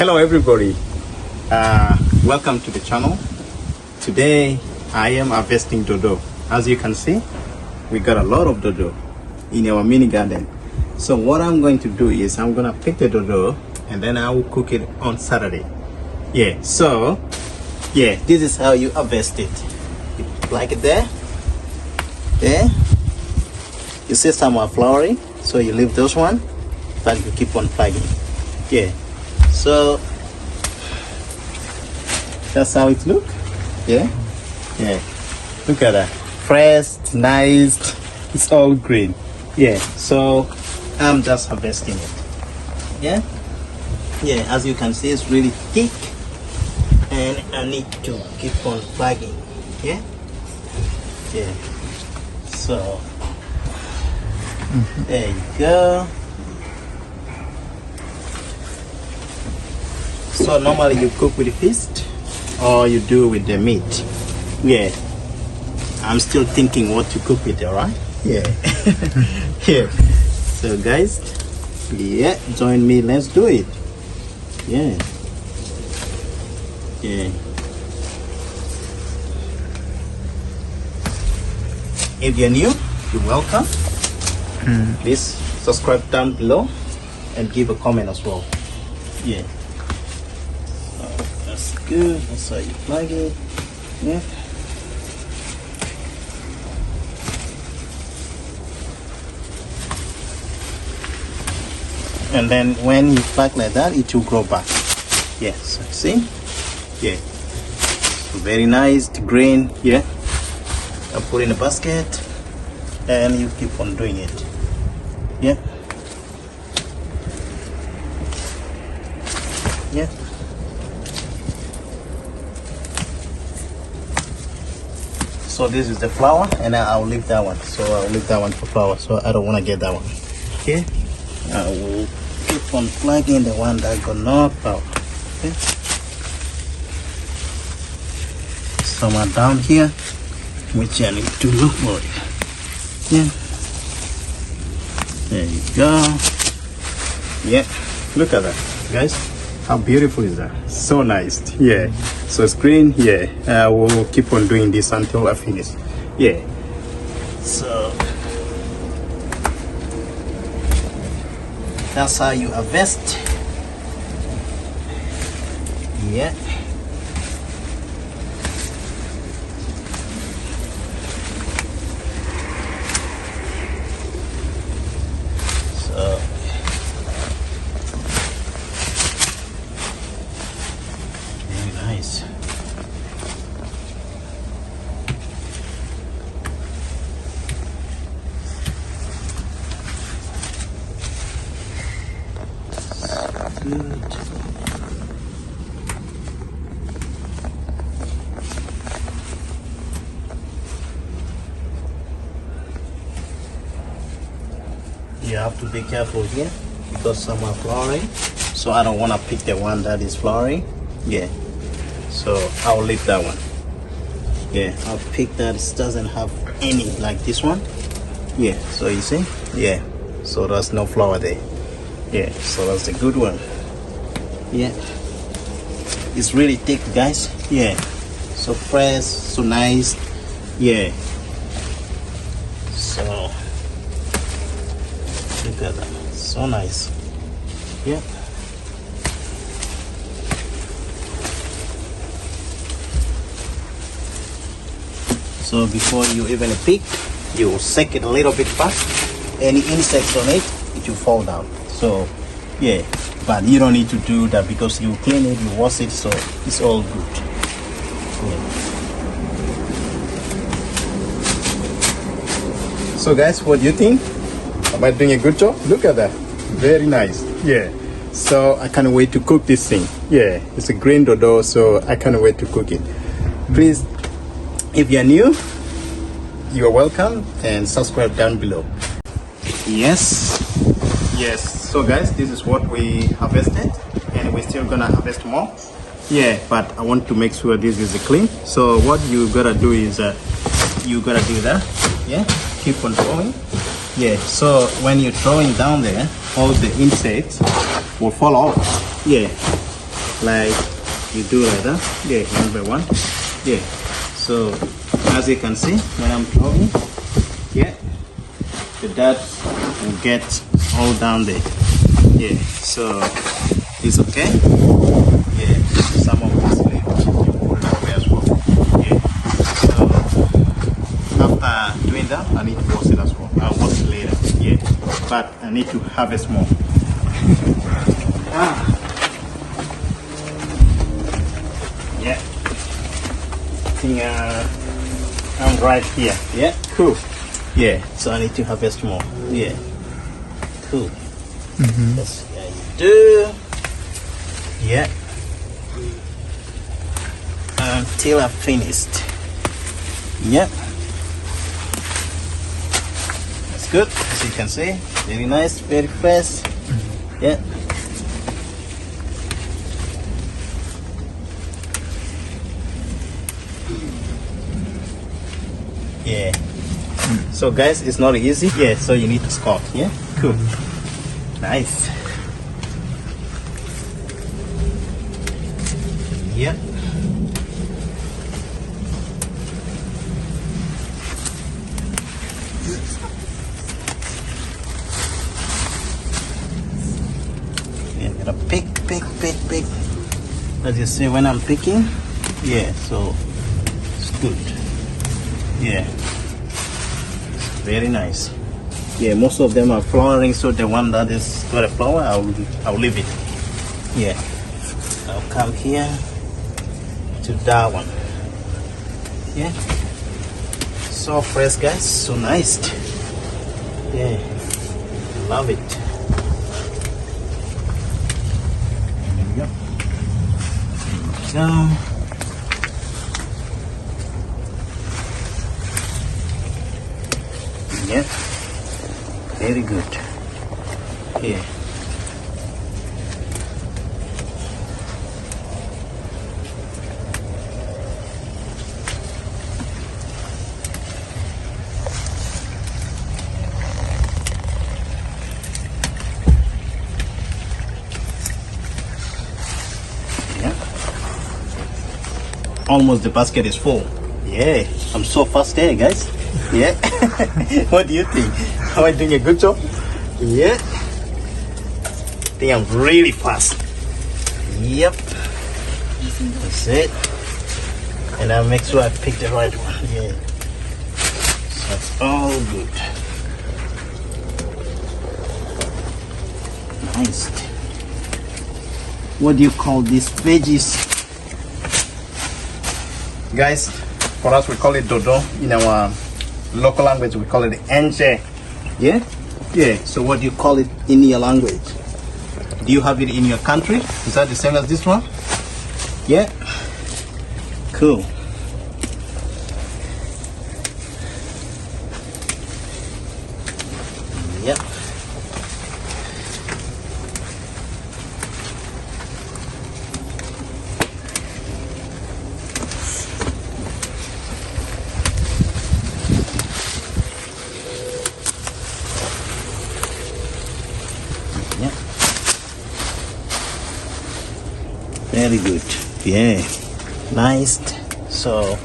Hello everybody, welcome to the channel. Today I am harvesting dodo. As you can see, we got a lot of dodo in our mini garden. So what I'm going to do is I'm gonna pick the dodo and then I will cook it on Saturday. So this is how you harvest it. You like it there, you see some are flowering, so you leave those one, but you keep on plugging. So that's how it look. Look at that, fresh, nice, it's all green. So I'm just harvesting it. As you can see, it's really thick and I need to keep on plugging. So there you go. So normally you cook with the fish or you do with the meat. I'm still thinking what to cook with, all right? So guys, join me, let's do it. If you're new, you're welcome. Please subscribe down below and give a comment as well. That's good. That's how you plug it. And then when you plug like that, it will grow back. So see? Very nice green. I put in a basket and you keep on doing it. So this is the flower, and I'll leave that one. So I'll leave that one for flower. So I don't want to get that one. I will keep on plugging the one that got no flower. Some are down here, which I need to look for. There you go. Look at that, guys. How beautiful is that? So nice. So it's green. I will keep on doing this until I finish. So that's how you harvest. Good. You have to be careful here because some are flowering, so I don't want to pick the one that is flowering. So I'll leave that one. I'll pick that doesn't have any, like this one. So you see, so there's no flower there. So that's the good one. It's really thick, guys. So fresh, so nice. So look at that, so nice. So before you even pick, you shake it a little bit fast. Any insects on it, it will fall down. So but you don't need to do that because you clean it, you wash it, so it's all good. So guys, what do you think? Am I doing a good job? Look at that, very nice. So I can't wait to cook this thing. It's a green dodo, so I can't wait to cook it. Please, if you're new, you're welcome, and subscribe down below. So guys, this is what we harvested, and we're still gonna harvest more. But I want to make sure this is clean. So what you gotta do is you gotta do that. Keep on throwing. So when you're throwing down there, all the insects will fall off. like you do like that. Yeah, one by one. Yeah. So as you can see, when I'm drawing, yeah, the dirt will get all down there. Yeah. So it's okay. Yeah. Some of this leaf you put it away as well. Yeah. So after doing that, I need to wash it as well. I'll wash it later. Yeah. But I need to harvest more. Yeah. I think I'm right here. Yeah. Cool. Yeah. So I need to harvest more. Yeah. Cool. That's how you do. Yeah. Until I've finished. Yeah. That's good. As you can see, very nice, very fresh. Yeah. Yeah. So guys, it's not easy. Yeah. So you need to scout. Yeah. Cool. Nice. Yeah. Yeah, gotta pick. As you see, when I'm picking, yeah, so it's good. Yeah, very nice. Yeah, most of them are flowering, so the one that is got a flower, I'll leave it. Yeah, I'll come here to that one. Yeah, so fresh, guys, so nice. Yeah, love it. There we go. So yeah, very good. Yeah. Almost the basket is full. Yeah, I'm so fast there, guys. Yeah. What do you think? Am I doing a good job? Yeah. I think I'm really fast. Yep. That's it. And I'll make sure I pick the right one. Yeah. So that's all good. Nice. What do you call these veggies? Guys, for us we call it dodo. In our local language we call it enche. Yeah? Yeah. So what do you call it in your language? Do you have it in your country? Is that the same as this one? Yeah? Cool. Yep. Very good. Yeah. Nice. So,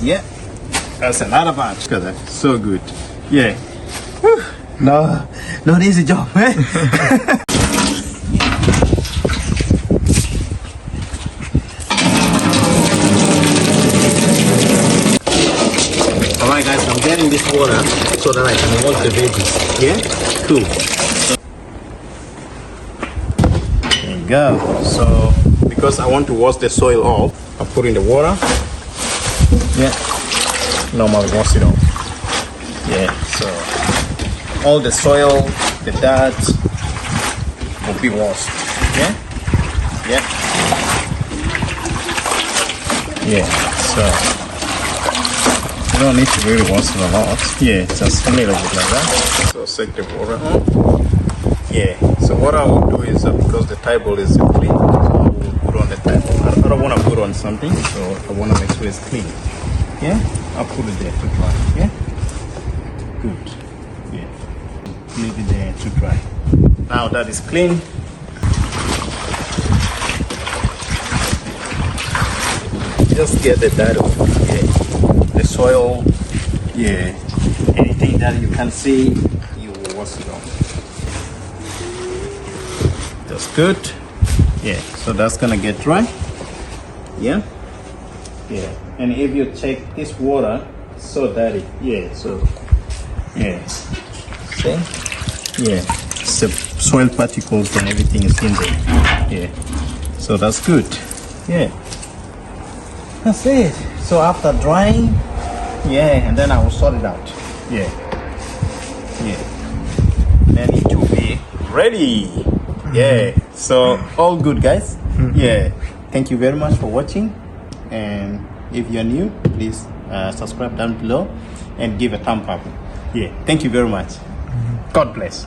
yeah. That's another batch. Look at that. So good. Yeah. Whew. No, not easy job, eh? Alright guys, I'm getting this water so that I can wash the veggies. Yeah? Cool. There you go. So, because I want to wash the soil off, I put in the water. Yeah. Normally wash it off. Yeah. So all the soil, the dirt will be washed. Yeah. Yeah. Yeah. So you don't need to really wash it a lot. Yeah, just a little bit like that. So set the water on. Yeah. So what I will do is because the table is clean, so I will put on the table. I don't want to put on something, so I want to make sure it's clean. Yeah. I'll put it there to dry. Yeah. Good. Yeah. Leave it there to dry. Now that is clean. just get the Dodo. Yeah. The soil, yeah. Anything that you can see, you will wash it off. That's good. Yeah. So that's gonna get dry. Yeah. Yeah. And if you check this water, it's so dirty. Yeah. So yeah. See? Yeah. The soil particles and everything is in there. Yeah. So that's good. Yeah. That's it. So after drying, yeah, and then I will sort it out. Yeah. Yeah. Then it will be ready. Yeah. So all good, guys. Yeah. Thank you very much for watching. And if you're new, please subscribe down below and give a thumb up. Yeah. Thank you very much. God bless.